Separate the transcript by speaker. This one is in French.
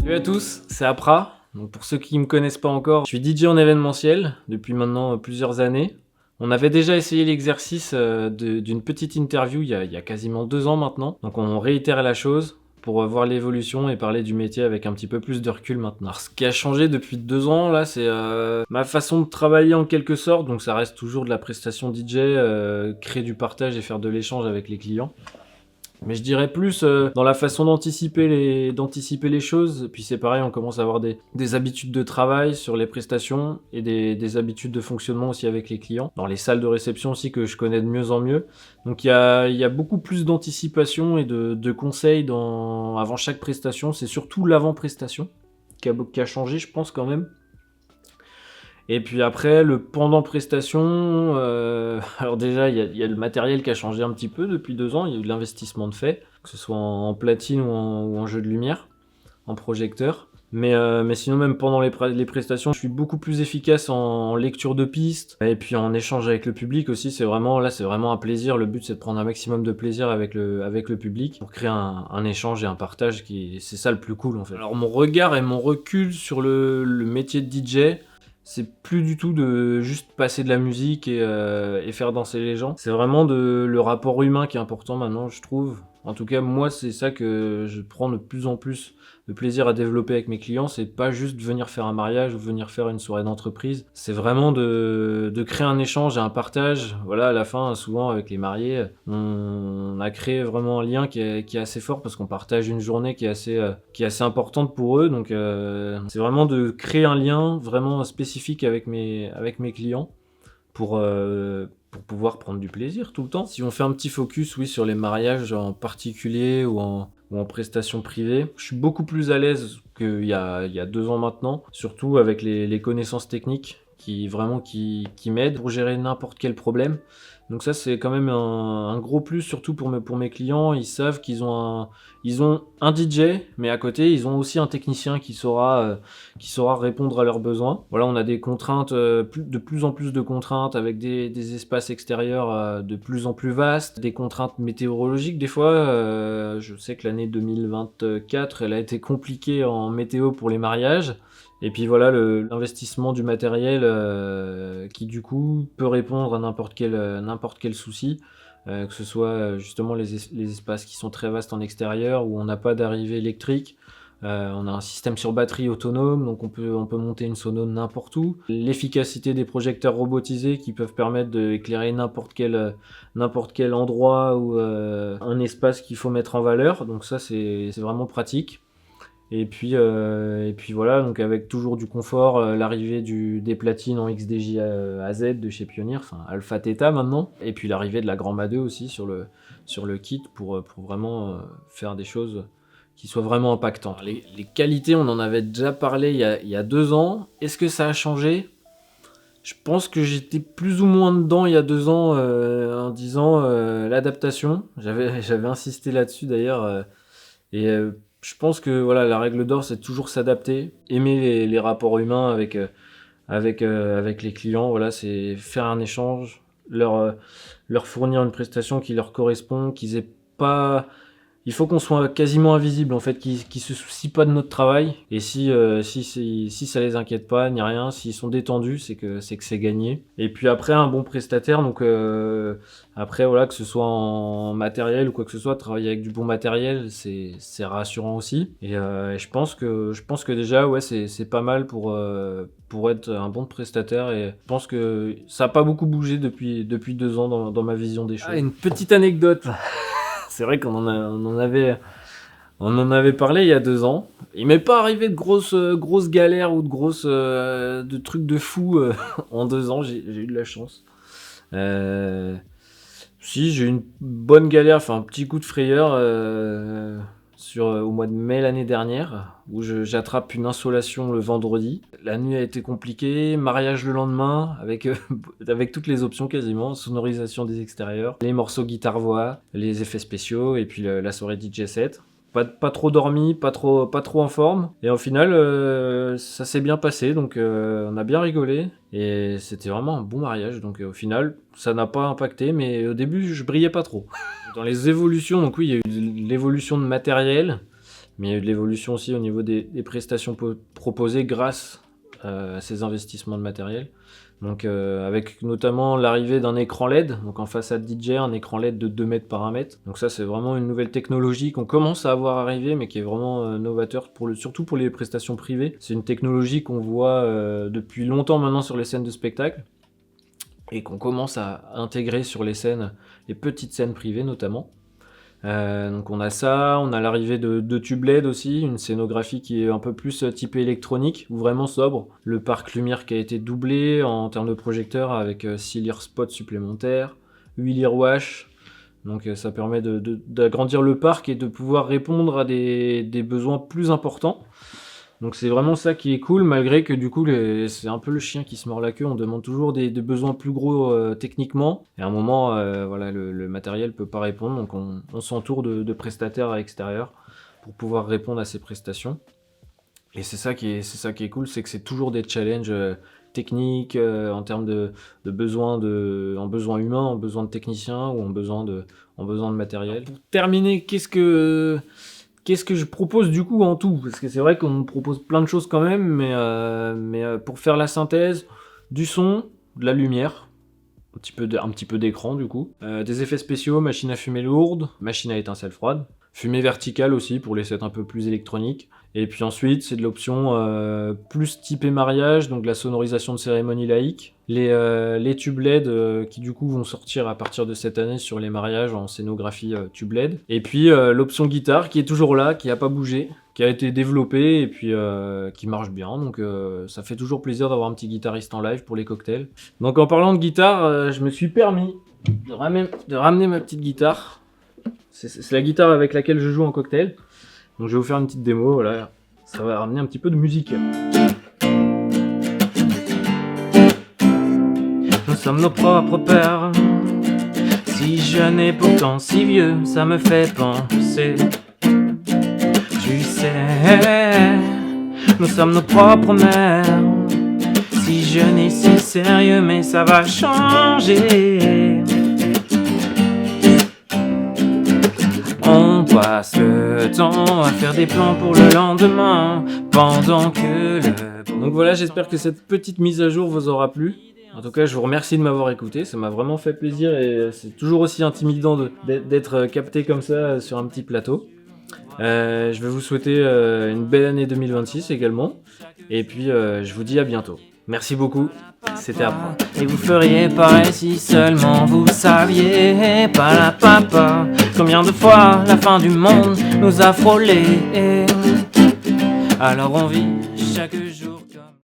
Speaker 1: Salut à tous, c'est Apra. Donc pour ceux qui ne me connaissent pas encore, je suis DJ en événementiel depuis maintenant plusieurs années. On avait déjà essayé l'exercice d'une petite interview il y a quasiment 2 ans maintenant. Donc on réitère la chose pour voir l'évolution et parler du métier avec un petit peu plus de recul maintenant. Alors ce qui a changé depuis 2 ans là, c'est ma façon de travailler en quelque sorte. Donc ça reste toujours de la prestation DJ, créer du partage et faire de l'échange avec les clients. Mais je dirais plus dans la façon d'anticiper les choses. Et puis c'est pareil, on commence à avoir des habitudes de travail sur les prestations et des habitudes de fonctionnement aussi avec les clients. Dans les salles de réception aussi que je connais de mieux en mieux. Donc il y a beaucoup plus d'anticipation et de conseils avant chaque prestation. C'est surtout l'avant-prestation qui a changé, je pense quand même. Et puis après, le pendant prestation, alors déjà, il y a le matériel qui a changé un petit peu depuis 2 ans. Il y a eu de l'investissement de fait, que ce soit en platine ou en jeu de lumière, en projecteur. Mais sinon, même pendant les prestations, je suis beaucoup plus efficace en lecture de pistes et puis en échange avec le public aussi. C'est vraiment un plaisir. Le but, c'est de prendre un maximum de plaisir avec le public pour créer un échange et un partage c'est ça le plus cool en fait. Alors mon regard et mon recul sur le métier de DJ, c'est plus du tout de juste passer de la musique et faire danser les gens. C'est vraiment le rapport humain qui est important maintenant, je trouve. En tout cas, moi, c'est ça que je prends de plus en plus de plaisir à développer avec mes clients. C'est pas juste venir faire un mariage ou venir faire une soirée d'entreprise. C'est vraiment de créer un échange et un partage. Voilà, à la fin, souvent avec les mariés, on a créé vraiment un lien qui est assez fort parce qu'on partage une journée qui est assez importante pour eux. Donc, c'est vraiment de créer un lien vraiment spécifique avec mes clients pour pouvoir prendre du plaisir tout le temps. Si on fait un petit focus, oui, sur les mariages en particulier ou en prestation privée, je suis beaucoup plus à l'aise qu'il y a 2 ans maintenant, surtout avec les connaissances techniques qui m'aident pour gérer n'importe quel problème. Donc ça, c'est quand même un gros plus, surtout pour mes clients. Ils savent qu'ils ont un DJ, mais à côté, ils ont aussi un technicien qui saura répondre à leurs besoins. Voilà, on a des contraintes, de plus en plus de contraintes avec des espaces extérieurs de plus en plus vastes, des contraintes météorologiques des fois. Je sais que l'année 2024, elle a été compliquée en météo pour les mariages. Et puis voilà, l'investissement du matériel qui du coup peut répondre à n'importe quel souci. Que ce soit justement les espaces qui sont très vastes en extérieur où on n'a pas d'arrivée électrique. On a un système sur batterie autonome, donc on peut monter une sono n'importe où. L'efficacité des projecteurs robotisés qui peuvent permettre d'éclairer n'importe quel endroit ou un espace qu'il faut mettre en valeur. Donc ça, c'est vraiment pratique. Et puis voilà, donc avec toujours du confort, l'arrivée des platines en XDJ AZ de chez Pioneer, enfin Alpha Theta maintenant, et puis l'arrivée de la Grand-Ma 2 aussi sur le kit pour vraiment faire des choses qui soient vraiment impactantes. Les qualités, on en avait déjà parlé il y a 2 ans. Est-ce que ça a changé ? Je pense que j'étais plus ou moins dedans il y a 2 ans en disant l'adaptation. J'avais insisté là-dessus d'ailleurs. Et je pense que voilà, la règle d'or, c'est toujours s'adapter, aimer les rapports humains avec les clients. Voilà, c'est faire un échange, leur fournir une prestation qui leur correspond, qu'ils aient pas. Il faut qu'on soit quasiment invisible en fait, qu'ils se soucient pas de notre travail. Et si ça les inquiète pas, ni rien, s'ils sont détendus, c'est que c'est gagné. Et puis après, un bon prestataire, donc après voilà, que ce soit en matériel ou quoi que ce soit, travailler avec du bon matériel, c'est rassurant aussi. Et je pense que déjà ouais, c'est pas mal pour être un bon prestataire. Et je pense que ça a pas beaucoup bougé depuis 2 ans dans ma vision des choses. Ah, une petite anecdote. C'est vrai qu'on en avait parlé il y a 2 ans. Il m'est pas arrivé de grosses galères ou de trucs de fou en 2 ans. J'ai eu de la chance. Si, j'ai eu une bonne galère, enfin un petit coup de frayeur au mois de mai l'année dernière, où j'attrape une insolation le vendredi. La nuit a été compliquée, mariage le lendemain, avec toutes les options quasiment, sonorisation des extérieurs, les morceaux guitare-voix, les effets spéciaux, et puis la soirée DJ set. Pas trop dormi, pas trop en forme. Et au final, ça s'est bien passé, donc on a bien rigolé. Et c'était vraiment un bon mariage, donc au final, ça n'a pas impacté, mais au début, je brillais pas trop. Dans les évolutions, donc oui, il y a eu l'évolution de matériel. Mais il y a eu de l'évolution aussi au niveau des prestations proposées grâce à ces investissements de matériel. Donc avec notamment l'arrivée d'un écran LED, donc en façade DJ, un écran LED de 2 mètres par 1 mètre. Donc ça c'est vraiment une nouvelle technologie qu'on commence à avoir arriver, mais qui est vraiment novateur, surtout pour les prestations privées. C'est une technologie qu'on voit depuis longtemps maintenant sur les scènes de spectacle, et qu'on commence à intégrer sur les petites scènes privées notamment. Donc on a ça, on a l'arrivée de tubes LED aussi, une scénographie qui est un peu plus typée électronique, ou vraiment sobre. Le parc lumière qui a été doublé en termes de projecteurs avec 6 lear spots supplémentaires, 8 lear wash. Donc ça permet d'agrandir le parc et de pouvoir répondre à des besoins plus importants. Donc c'est vraiment ça qui est cool, malgré que du coup c'est un peu le chien qui se mord la queue. On demande toujours des besoins plus gros techniquement, et à un moment voilà, le matériel peut pas répondre, donc on s'entoure de prestataires à l'extérieur pour pouvoir répondre à ces prestations. Et c'est ça qui est cool, c'est que c'est toujours des challenges techniques en termes de besoins en besoin humain, en besoin de techniciens, ou en besoin de matériel. Pour terminer, qu'est-ce que je propose du coup en tout? Parce que c'est vrai qu'on me propose plein de choses quand même, mais pour faire la synthèse, du son, de la lumière, un petit peu d'écran du coup, des effets spéciaux, machine à fumée lourde, machine à étincelles froides, fumée verticale aussi pour les sets un peu plus électroniques. Et puis ensuite, c'est de l'option plus typé mariage, donc la sonorisation de cérémonie laïque. Les tubes LED qui du coup vont sortir à partir de cette année sur les mariages en scénographie tube LED. Et puis l'option guitare qui est toujours là, qui n'a pas bougé, qui a été développée et puis qui marche bien. Donc ça fait toujours plaisir d'avoir un petit guitariste en live pour les cocktails. Donc en parlant de guitare, je me suis permis de ramener ma petite guitare. C'est la guitare avec laquelle je joue en cocktail. Donc je vais vous faire une petite démo, voilà, ça va ramener un petit peu de musique. Nous sommes nos propres pères, si jeune et pourtant si vieux, ça me fait penser. Tu sais, nous sommes nos propres mères, si jeune et si sérieux, mais ça va changer. On passe le temps à faire des plans pour le lendemain, pendant que le... Donc voilà, j'espère que cette petite mise à jour vous aura plu. En tout cas, je vous remercie de m'avoir écouté, ça m'a vraiment fait plaisir, et c'est toujours aussi intimidant d'être capté comme ça sur un petit plateau. Je vais vous souhaiter une belle année 2026 également, et puis je vous dis à bientôt. Merci beaucoup, c'était Apprendre. Et vous feriez pareil si seulement vous saviez, papa, combien de fois la fin du monde nous a frôlés. Alors on vit chaque jour.